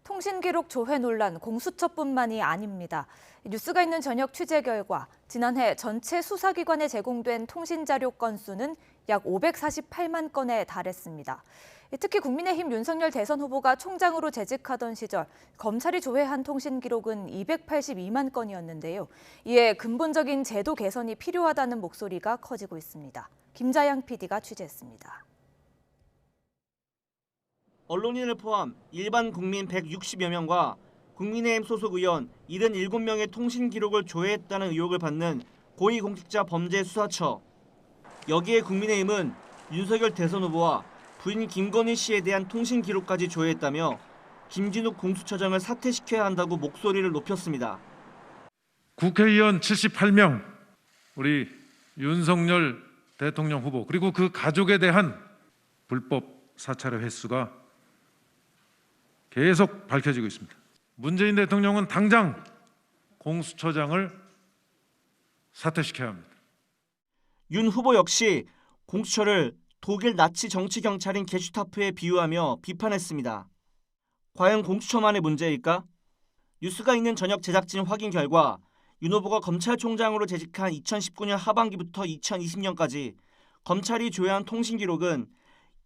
통신기록 조회 논란 공수처뿐만이 아닙니다. 뉴스가 있는 저녁 취재 결과 지난해 전체 수사기관에 제공된 통신자료 건수는 약 548만 건에 달했습니다. 특히 국민의힘 윤석열 대선 후보가 총장으로 재직하던 시절 검찰이 조회한 통신기록은 282만 건이었는데요. 이에 근본적인 제도 개선이 필요하다는 목소리가 커지고 있습니다. 김자양 PD가 취재했습니다. 언론인을 포함 일반 국민 160여 명과 국민의힘 소속 의원 77명의 통신 기록을 조회했다는 의혹을 받는 고위공직자 범죄수사처. 여기에 국민의힘은 윤석열 대선 후보와 부인 김건희 씨에 대한 통신 기록까지 조회했다며 김진욱 공수처장을 사퇴시켜야 한다고 목소리를 높였습니다. 국회의원 78명, 우리 윤석열 대통령 후보 그리고 그 가족에 대한 불법 사찰의 횟수가 계속 밝혀지고 있습니다. 문재인 대통령은 당장 공수처장을 사퇴시켜야 합니다. 윤 후보 역시 공수처를 독일 나치 정치 경찰인 게슈타프에 비유하며 비판했습니다. 과연 공수처만의 문제일까? 뉴스가 있는 저녁 제작진 확인 결과 윤 후보가 검찰총장으로 재직한 2019년 하반기부터 2020년까지 검찰이 조회한 통신 기록은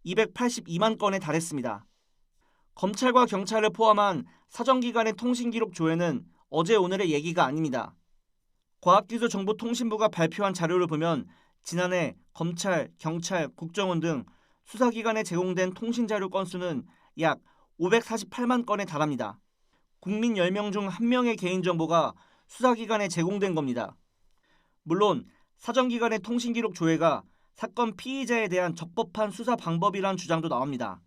282만 건에 달했습니다. 검찰과 경찰을 포함한 사정기관의 통신기록 조회는 어제 오늘의 얘기가 아닙니다. 과학기술정보통신부가 발표한 자료를 보면 지난해 검찰, 경찰, 국정원 등 수사기관에 제공된 통신자료 건수는 약 548만 건에 달합니다. 국민 10명 중 1명의 개인정보가 수사기관에 제공된 겁니다. 물론 사정기관의 통신기록 조회가 사건 피의자에 대한 적법한 수사 방법이라는 주장도 나옵니다.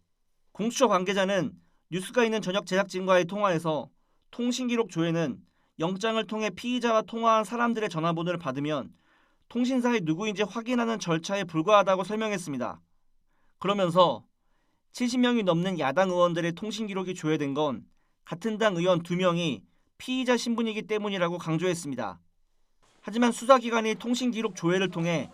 공수처 관계자는 뉴스가 있는 저녁 제작진과의 통화에서 통신기록 조회는 영장을 통해 피의자와 통화한 사람들의 전화번호를 받으면 통신사의 누구인지 확인하는 절차에 불과하다고 설명했습니다. 그러면서 70명이 넘는 야당 의원들의 통신기록이 조회된 건 같은 당 의원 2명이 피의자 신분이기 때문이라고 강조했습니다. 하지만 수사기관이 통신기록 조회를 통해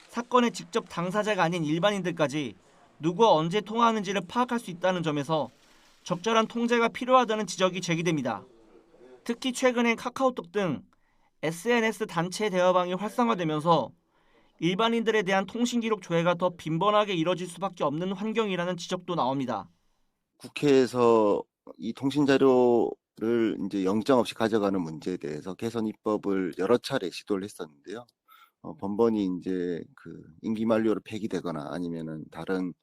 사건의 직접 당사자가 아닌 일반인들까지 누구와 언제 통화하는지를 파악할 수 있다는 점에서 적절한 통제가 필요하다는 지적이 제기됩니다. 특히 최근엔 카카오톡 등 SNS 단체 대화방이 활성화되면서 일반인들에 대한 통신기록 조회가 더 빈번하게 이뤄질 수밖에 없는 환경이라는 지적도 나옵니다. 국회에서 이 통신자료를 이제 영장 없이 가져가는 문제에 대해서 개선 입법을 여러 차례 시도를 했었는데요. 번번이 이제 그 임기 만료로 폐기되거나 아니면은 다른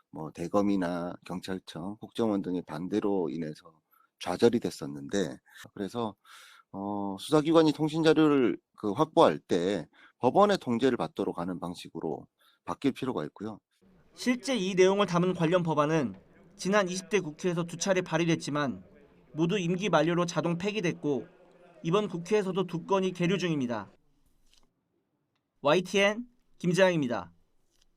뭐 대검이나 경찰청, 국정원 등의 반대로 인해서 좌절이 됐었는데, 그래서 수사기관이 통신자료를 확보할 때 법원의 통제를 받도록 하는 방식으로 바뀔 필요가 있고요. 실제 이 내용을 담은 관련 법안은 지난 20대 국회에서 2차례 발의됐지만 모두 임기 만료로 자동 폐기됐고 이번 국회에서도 2건이 계류 중입니다. YTN 김재양입니다.